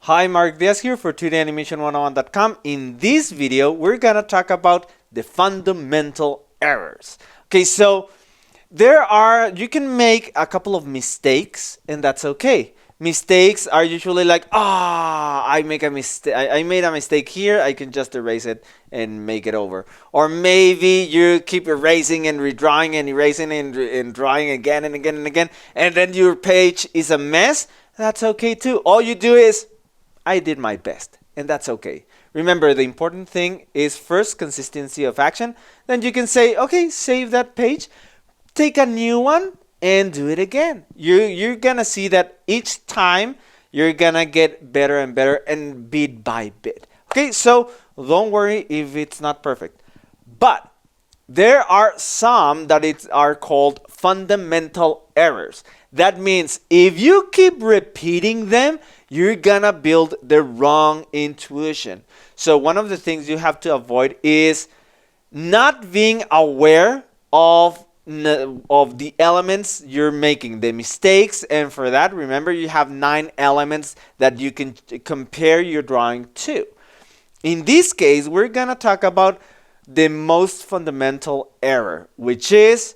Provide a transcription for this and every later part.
Hi, Mark Diaz here for 2danimation101.com. In this video, we're gonna talk about the fundamental errors. Okay, so you can make a couple of mistakes, and that's okay. Mistakes are usually like, I make a mistake. I made a mistake here. I can just erase it and make it over. Or maybe you keep erasing and redrawing and erasing and drawing again and again and again, and then your page is a mess. That's okay too. All you do is, I did my best, and that's okay. Remember, the important thing is first consistency of action. Then you can say, okay, save that page, take a new one, and do it again. You're gonna see that each time you're gonna get better and better and bit by bit. Okay, so don't worry if it's not perfect. But there are some that are called fundamental errors. That means if you keep repeating them, you're gonna build the wrong intuition. So one of the things you have to avoid is not being aware of the elements you're making, the mistakes. And for that, remember, you have 9 elements that you can compare your drawing to. In this case, we're gonna talk about the most fundamental error, which is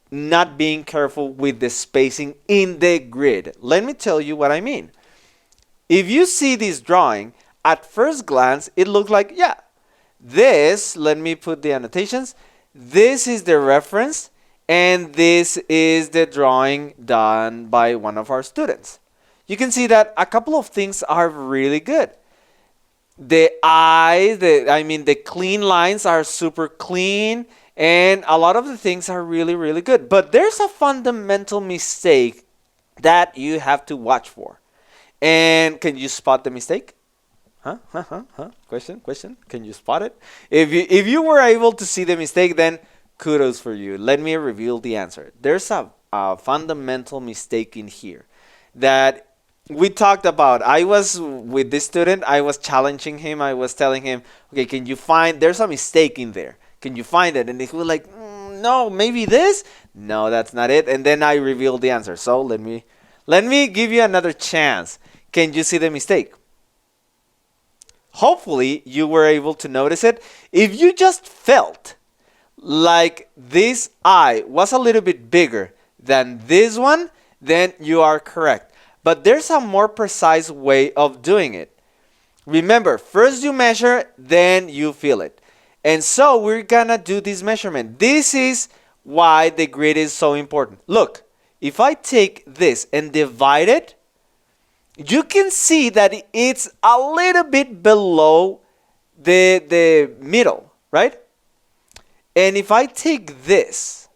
not being careful with the spacing in the grid. Let me tell you what I mean. If you see this drawing, at first glance, it looks like, yeah, this, let me put the annotations, this is the reference, and this is the drawing done by one of our students. You can see that a couple of things are really good. The eyes, the clean lines are super clean, and a lot of the things are really, really good. But there's a fundamental mistake that you have to watch for. And can you spot the mistake? Question? Can you spot it? If you were able to see the mistake, then kudos for you. Let me reveal the answer. There's a fundamental mistake in here that we talked about. I was with this student. I was challenging him. I was telling him, okay, can you find, there's a mistake in there. Can you find it? And he was like, no, maybe this? No, that's not it. And then I revealed the answer. So let me give you another chance. Can you see the mistake? Hopefully you were able to notice it. If you just felt like this eye was a little bit bigger than this one, then you are correct. But there's a more precise way of doing it. Remember, first you measure, then you feel it. And so we're gonna do this measurement. This is why the grid is so important. Look, if I take this and divide it, you can see that it's a little bit below the middle, right? And if I take this,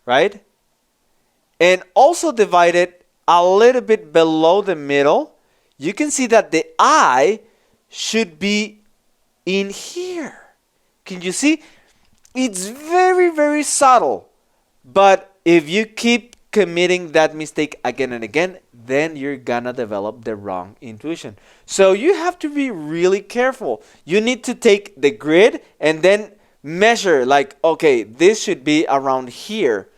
right, and also divide it a little bit below the middle, you can see that the eye should be in here. Can you see? It's very, very subtle. But if you keep committing that mistake again and again, then you're gonna develop the wrong intuition. So you have to be really careful. You need to take the grid and then measure, like, okay, this should be around here,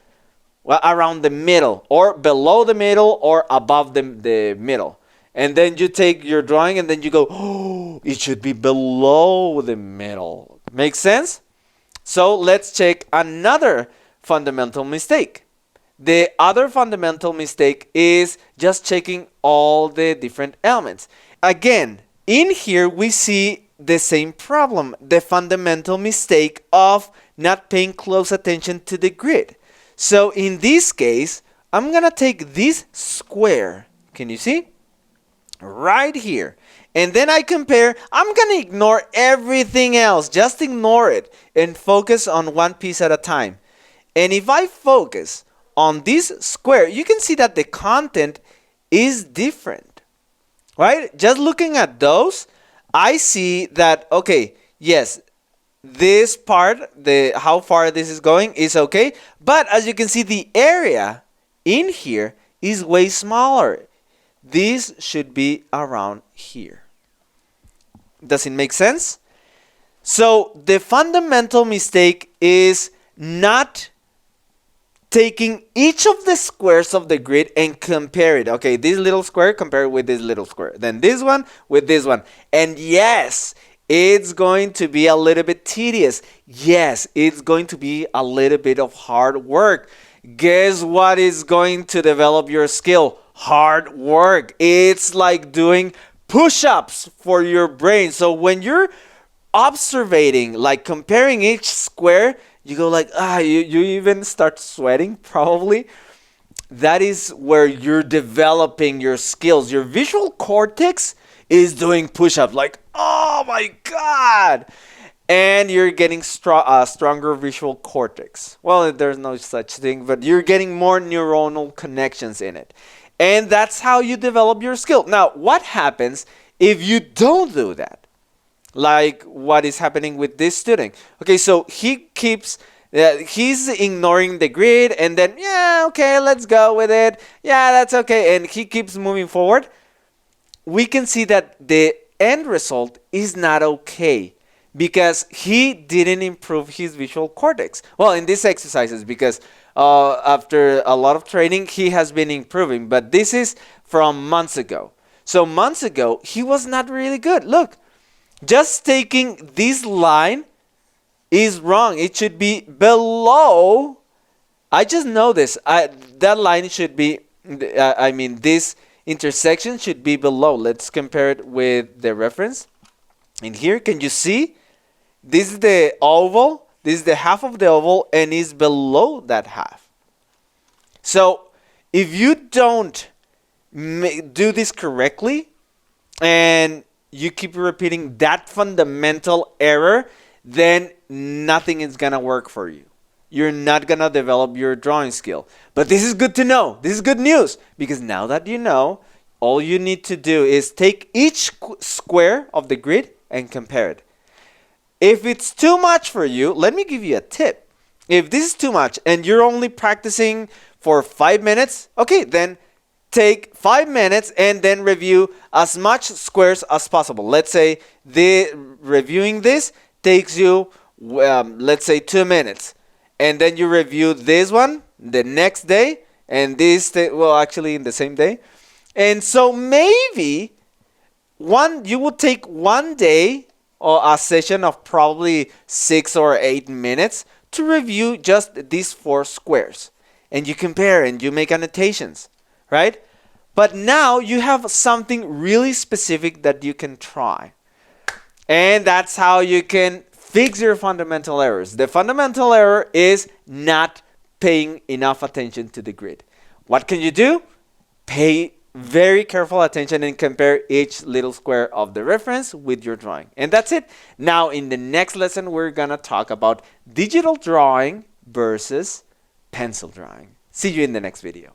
well, around the middle, or below the middle, or above the middle. And then you take your drawing and then you go, oh, it should be below the middle. Makes sense? So let's check another fundamental mistake. The other fundamental mistake is just checking all the different elements. Again, in here we see the same problem, the fundamental mistake of not paying close attention to the grid. So in this case, I'm gonna take this square, can you see? Right here. And then I compare, I'm gonna ignore everything else, just ignore it and focus on one piece at a time. And if I focus on this square, you can see that the content is different, right? Just looking at those, I see that, okay, yes, this part, how far this is going is okay. But as you can see, the area in here is way smaller. This should be around here. Does it make sense? So the fundamental mistake is not taking each of the squares of the grid and compare it. Okay, this little square compared with this little square. Then this one with this one. And yes, it's going to be a little bit tedious. Yes, it's going to be a little bit of hard work. Guess what is going to develop your skill? Hard work. It's like doing push-ups for your brain. So when you're observing, like comparing each square, you go like, you even start sweating probably. That is where you're developing your skills. Your visual cortex is doing push-ups like, oh my God. And you're getting stronger visual cortex. Well, there's no such thing, but you're getting more neuronal connections in it. And that's how you develop your skill. Now, what happens if you don't do that? Like what is happening with this student. Okay, so he's ignoring the grid and then, yeah, okay, let's go with it. Yeah, that's okay. And he keeps moving forward. We can see that the end result is not okay because he didn't improve his visual cortex. Well, in these exercises, because after a lot of training, he has been improving. But this is from months ago. So months ago, he was not really good. Look. Just taking this line is wrong. It should be below. I just know this. That line should be, this intersection should be below. Let's compare it with the reference. And here, can you see? This is the oval. This is the half of the oval and is below that half. So if you don't do this correctly and you keep repeating that fundamental error, then nothing is going to work for you. You're not going to develop your drawing skill. But this is good to know. This is good news. Because now that you know, all you need to do is take each square of the grid and compare it. If it's too much for you, let me give you a tip. If this is too much and you're only practicing for 5 minutes, okay, then take 5 minutes and then review as much squares as possible. Let's say reviewing this takes you, let's say 2 minutes. And then you review this one the next day and this, actually in the same day. And so maybe you would take 1 day or a session of probably 6 or 8 minutes to review just these 4 squares. And you compare and you make annotations. Right? But now you have something really specific that you can try. And that's how you can fix your fundamental errors. The fundamental error is not paying enough attention to the grid. What can you do? Pay very careful attention and compare each little square of the reference with your drawing. And that's it. Now, in the next lesson, we're going to talk about digital drawing versus pencil drawing. See you in the next video.